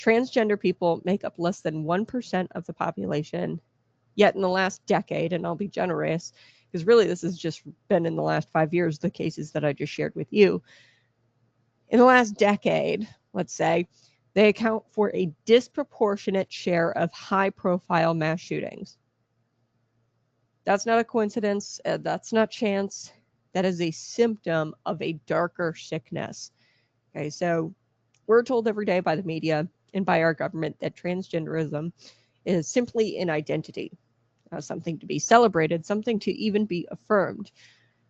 Transgender people make up less than 1% of the population, yet in the last decade, and I'll be generous, because really this has just been in the last 5 years, the cases that I just shared with you. In the last decade, let's say, they account for a disproportionate share of high-profile mass shootings. That's not a coincidence. That's not chance. That is a symptom of a darker sickness. Okay, so we're told every day by the media and by our government that transgenderism is simply an identity, something to be celebrated, something to even be affirmed.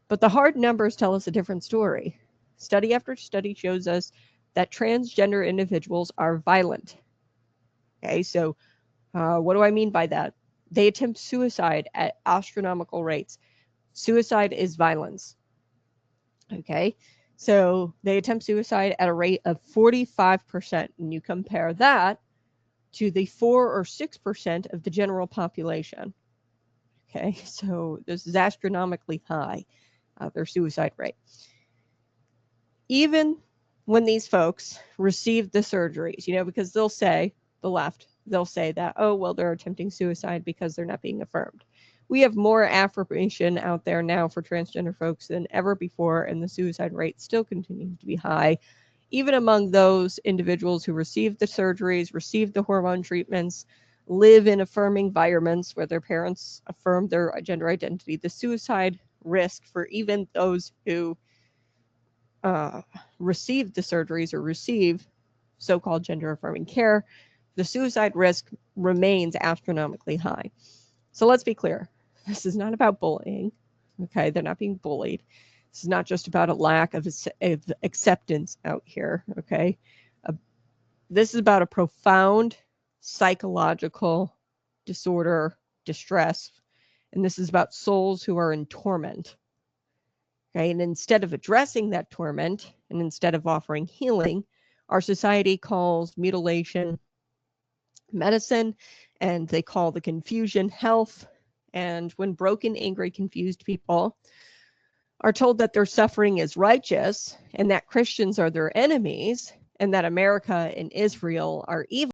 But the hard numbers tell us a different story. Study after study shows us that transgender individuals are violent. Okay, so what do I mean by that? They attempt suicide at astronomical rates. Suicide is violence. Okay, so they attempt suicide at a rate of 45%, and you compare that to the 4 or 6% of the general population. Okay, so this is astronomically high, their suicide rate. Even when these folks receive the surgeries, because they'll say, the left, they'll say that, oh, well, they're attempting suicide because they're not being affirmed. We have more affirmation out there now for transgender folks than ever before, and the suicide rate still continues to be high, even among those individuals who receive the surgeries, receive the hormone treatments, live in affirming environments where their parents affirm their gender identity. The suicide risk for even those who receive the surgeries or receive so-called gender-affirming care, the suicide risk remains astronomically high. So let's be clear. This is not about bullying. Okay, they're not being bullied. This is not just about a lack of acceptance out here. Okay, this is about a profound psychological disorder, distress, and this is about souls who are in torment. Okay, and instead of addressing that torment, and instead of offering healing, our society calls mutilation medicine, and they call the confusion health. And when broken, angry, confused people are told that their suffering is righteous and that Christians are their enemies and that America and Israel are evil,